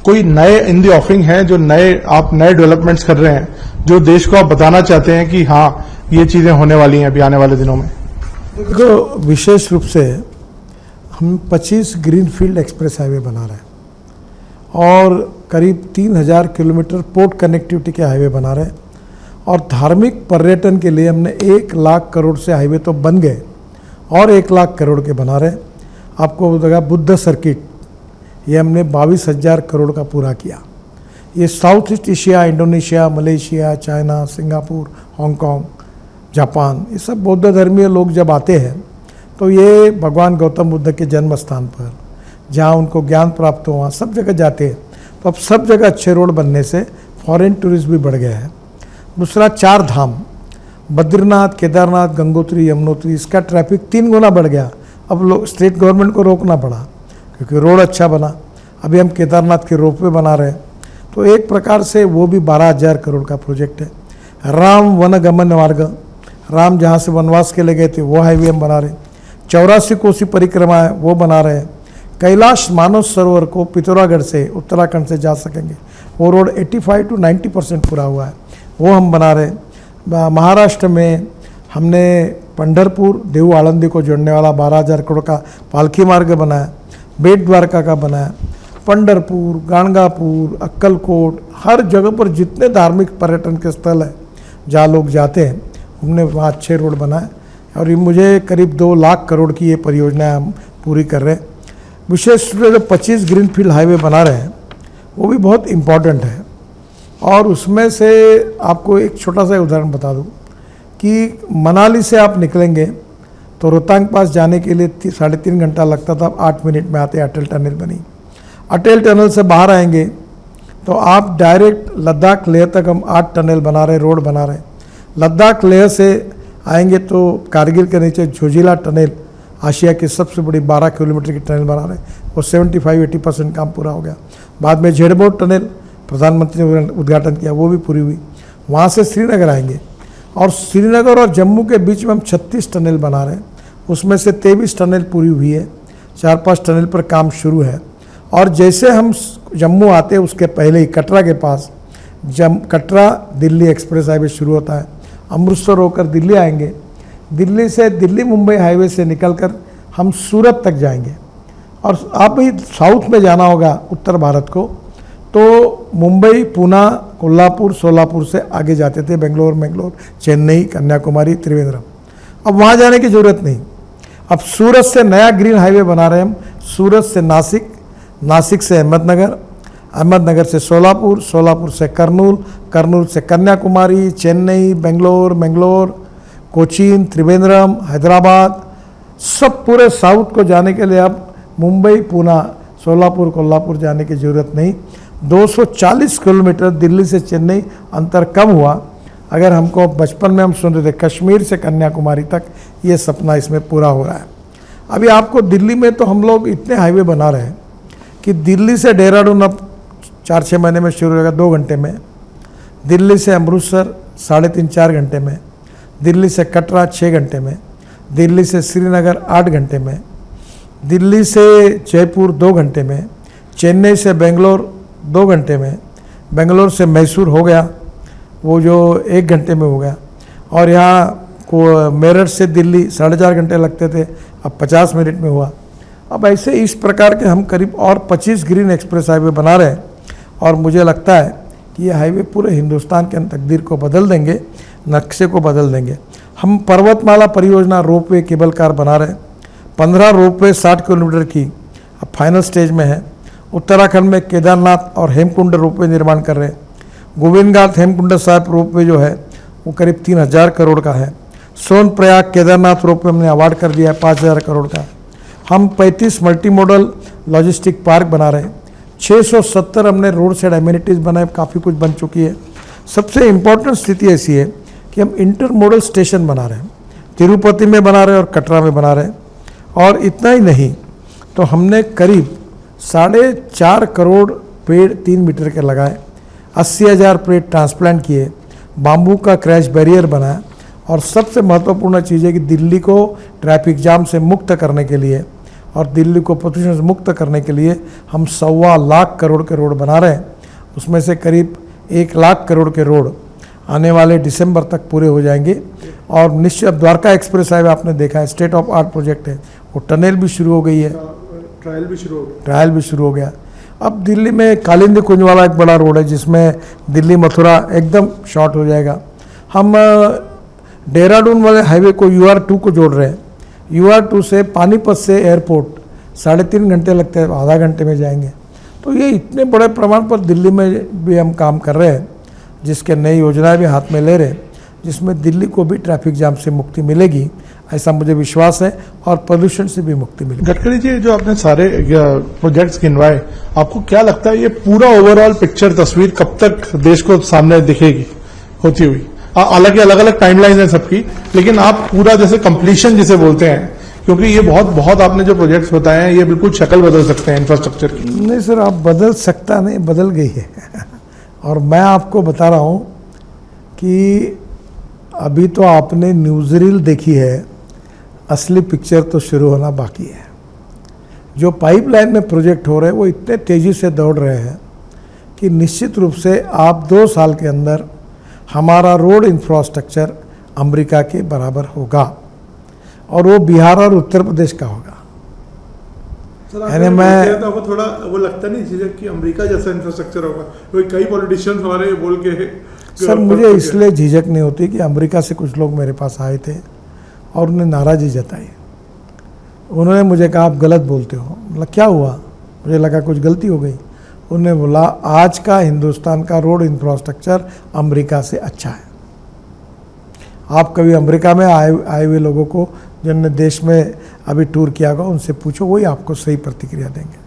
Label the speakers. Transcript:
Speaker 1: कोई नए इन दी ऑफरिंग है जो आप नए डेवलपमेंट्स कर रहे हैं जो देश को आप बताना चाहते हैं कि हाँ ये चीजें होने वाली हैं अभी आने वाले दिनों में?
Speaker 2: देखो, विशेष रूप से हम 25 ग्रीनफील्ड एक्सप्रेस हाईवे बना रहे हैं और करीब 3000 किलोमीटर पोर्ट कनेक्टिविटी के हाईवे बना रहे हैं और धार्मिक पर्यटन के लिए हमने 1 लाख करोड़ से हाईवे तो बन गए और 1 लाख करोड़ के बना रहे हैं। आपको बताया बुद्ध सर्किट, ये हमने 22,000 करोड़ का पूरा किया। ये south east Asia, Indonesia, Malaysia, China, Singapore, Hong Kong, Japan, ये सब बौद्ध धर्मीय लोग जब आते हैं तो ये भगवान गौतम बुद्ध के जन्म स्थान पर जहाँ उनको ज्ञान प्राप्त हुआ सब जगह जाते हैं। तो अब सब जगह अच्छे रोड बनने से फॉरेन टूरिस्ट भी बढ़ गया है। दूसरा, 4 धाम बद्रीनाथ, केदारनाथ, गंगोत्री, यमुनोत्री, इसका ट्रैफिक 3 गुना बढ़ गया। अब लोग स्टेट गवर्नमेंट को रोकना पड़ा क्योंकि रोड अच्छा बना। अभी हम केदारनाथ के रोपवे बना रहे हैं, तो एक प्रकार से वो भी 12,000 करोड़ का प्रोजेक्ट है। राम वन गमन मार्ग, राम जहाँ से वनवास के लिए गए थे वो हाईवे हम बना रहे हैं। 84 कोसी परिक्रमा है वो बना रहे हैं। कैलाश मानस सरोवर को पिथौरागढ़ से उत्तराखंड से जा सकेंगे, वो रोड 85 to 90% पूरा हुआ है, वो हम बना रहे हैं। महाराष्ट्र में हमने पंढरपुर देहू आळंदी को जोड़ने वाला 12,000 करोड़ का पालकी मार्ग बनाया, बेट द्वारका का बनाया। पंढरपुर, गाणगापुर, अक्कलकोट, हर जगह पर जितने धार्मिक पर्यटन के स्थल हैं जहाँ लोग जाते हैं, हमने वहाँ अच्छे रोड बनाए और ये मुझे करीब 2 लाख करोड़ की ये परियोजना हम पूरी कर रहे हैं। विशेष रूप से जो 25 ग्रीनफील्ड हाईवे बना रहे हैं वो भी बहुत इम्पॉर्टेंट है। और उसमें से आपको एक छोटा सा उदाहरण बता दूं कि मनाली से आप निकलेंगे तो रोहतांग पास जाने के लिए 3.5 घंटा लगता था, 8 मिनट में आते। अटल टनल बनी, अटल टनल से बाहर आएंगे तो आप डायरेक्ट लद्दाख लेह तक हम 8 टनल बना रहे, रोड बना रहे। लद्दाख लेह से आएंगे तो कारगिल के नीचे जोजिला टनल, आशिया की सबसे बड़ी 12 किलोमीटर की टनल बना रहे, वो 75-80% काम पूरा हो गया। बाद में झेड़बोट टनल प्रधानमंत्री ने उद्घाटन किया, वो भी पूरी हुई। वहाँ से श्रीनगर आएंगे और श्रीनगर और जम्मू के बीच में हम 36 टनल बना रहे हैं, उसमें से 23 टनल पूरी हुई है, 4-5 टनल पर काम शुरू है। और जैसे हम जम्मू आते हैं उसके पहले ही कटरा के पास कटरा दिल्ली एक्सप्रेस हाईवे शुरू होता है। अमृतसर होकर दिल्ली आएंगे, दिल्ली से दिल्ली मुंबई हाईवे से निकलकर हम सूरत तक जाएंगे। और आप ही साउथ में जाना होगा उत्तर भारत को, तो मुंबई, पूना, कोल्हापुर, सोलापुर से आगे जाते थे, बेंगलोर, चेन्नई, कन्याकुमारी, त्रिवेंद्रम। अब वहाँ जाने की ज़रूरत नहीं। अब सूरत से नया ग्रीन हाईवे बना रहे हैं हम, सूरत से नासिक, नासिक से अहमदनगर, अहमदनगर से सोलापुर, सोलापुर से कर्नूल, कर्नूल से कन्याकुमारी, चेन्नई, बेंगलोर, कोचीन, त्रिवेंद्रम, हैदराबाद, सब पूरे साउथ को जाने के लिए अब मुंबई, पूना, सोलापुर, कोल्हापुर जाने की ज़रूरत नहीं। 240 किलोमीटर दिल्ली से चेन्नई अंतर कम हुआ। अगर हमको बचपन में हम सुन रहे थे कश्मीर से कन्याकुमारी तक, ये सपना इसमें पूरा हो रहा है। अभी आपको दिल्ली में तो हम लोग इतने हाईवे बना रहे हैं कि दिल्ली से देहरादून अब 4-6 महीने में शुरू होगा 2 घंटे में, दिल्ली से अमृतसर 3.5-4 घंटे में, दिल्ली से कटरा 6 घंटे में, दिल्ली से श्रीनगर 8 घंटे में, दिल्ली से जयपुर 2 घंटे में, चेन्नई से बेंगलोर 2 घंटे में, बेंगलोर से मैसूर हो गया वो जो 1 घंटे में हो गया। और यहाँ को मेरठ से दिल्ली 4.5 घंटे लगते थे, अब 50 मिनट में हुआ। अब ऐसे इस प्रकार के हम करीब और 25 ग्रीन एक्सप्रेस हाईवे बना रहे हैं और मुझे लगता है कि ये हाईवे पूरे हिंदुस्तान के तकदीर को बदल देंगे, नक्शे को बदल देंगे। हम पर्वतमाला परियोजना रोपवे केबल कार बना रहे हैं, 15 रोपवे 60 किलोमीटर की अब फाइनल स्टेज में है। उत्तराखंड में केदारनाथ और हेमकुंड रोपवे निर्माण कर रहे हैं। गोविंद घाट हेमकुंड साहिब रोपवे जो है वो करीब 3,000 करोड़ का है। सोनप्रयाग केदारनाथ रोपवे हमने अवार्ड कर दिया है 5,000 करोड़ का। हम 35 मल्टी मॉडल लॉजिस्टिक पार्क बना रहे हैं। 670 हमने रोड साइड एमिनिटीज़ बनाए, काफ़ी कुछ बन चुकी है। सबसे इम्पोर्टेंट स्थिति ऐसी है कि हम इंटर मॉडल स्टेशन बना रहे हैं, तिरुपति में बना रहे हैं और कटरा में बना रहे हैं। और इतना ही नहीं तो हमने करीब 4.5 करोड़ पेड़ 3 मीटर के लगाए, 80,000 पेड़ ट्रांसप्लांट किए, बाम्बू का क्रैश बैरियर बनाया। और सबसे महत्वपूर्ण चीज़ है कि दिल्ली को ट्रैफिक जाम से मुक्त करने के लिए और दिल्ली को प्रदूषण से मुक्त करने के लिए हम 1.25 लाख करोड़ के रोड बना रहे हैं। उसमें से करीब 1 लाख करोड़ के रोड आने वाले दिसंबर तक पूरे हो जाएंगे। और निश्चित द्वारका एक्सप्रेस हाईवे आपने देखा है, स्टेट ऑफ आर्ट प्रोजेक्ट है, वो टनल भी शुरू हो गई है,
Speaker 1: ट्रायल भी शुरू हो गया।
Speaker 2: ट्रायल भी शुरू हो गया। अब दिल्ली में कालिंदी कुंज वाला एक बड़ा रोड है जिसमें दिल्ली मथुरा एकदम शॉर्ट हो जाएगा। हम देहरादून वाले हाईवे को UR2 को जोड़ रहे हैं। UR2 से पानीपत से एयरपोर्ट 3.5 घंटे लगते हैं, आधा घंटे में जाएंगे। तो ये इतने बड़े प्रमाण पर दिल्ली में भी हम काम कर रहे हैं, जिसके नई योजनाएं भी हाथ में ले रहे हैं, जिसमें दिल्ली को भी ट्रैफिक जाम से मुक्ति मिलेगी, ऐसा मुझे विश्वास है, और प्रदूषण से भी मुक्ति मिलेगी।
Speaker 1: गडकरी जी, जो आपने सारे प्रोजेक्ट्स गिनवाए, आपको क्या लगता है ये पूरा ओवरऑल पिक्चर, तस्वीर कब तक देश को सामने दिखेगी होती हुई? हालांकि अलग अलग टाइमलाइन है सबकी, लेकिन आप पूरा जैसे कंप्लीशन जिसे बोलते हैं, क्योंकि ये बहुत आपने जो प्रोजेक्ट्स बताए हैं ये बिल्कुल शक्ल बदल सकते हैं इंफ्रास्ट्रक्चर की।
Speaker 2: नहीं सर, आप बदल सकता नहीं, बदल गई है। और मैं आपको बता रहा हूँ कि अभी तो आपने न्यूज़ रील देखी है, असली पिक्चर तो शुरू होना बाकी है। जो पाइपलाइन में प्रोजेक्ट हो रहे हैं वो इतने तेज़ी से दौड़ रहे हैं कि निश्चित रूप से आप 2 साल के अंदर हमारा रोड इंफ्रास्ट्रक्चर अमेरिका के बराबर होगा, और वो बिहार और उत्तर प्रदेश का होगा।
Speaker 1: यानी मैं आपको थोड़ा वो लगता नहीं झिझक कि अमेरिका जैसा इंफ्रास्ट्रक्चर होगा? कई पॉलिटिशियंस हमारे बोल के
Speaker 2: सर, मुझे इसलिए झिझक नहीं होती कि अमेरिका से कुछ लोग मेरे पास आए थे और उन्हें नाराज़ी जताई। उन्होंने मुझे कहा आप गलत बोलते हो। मतलब क्या हुआ? मुझे लगा कुछ गलती हो गई। उन्होंने बोला आज का हिंदुस्तान का रोड इंफ्रास्ट्रक्चर अमेरिका से अच्छा है। आप कभी अमेरिका में आए हुए लोगों को जिन्होंने देश में अभी टूर किया होगा उनसे पूछो, वही आपको सही प्रतिक्रिया देंगे।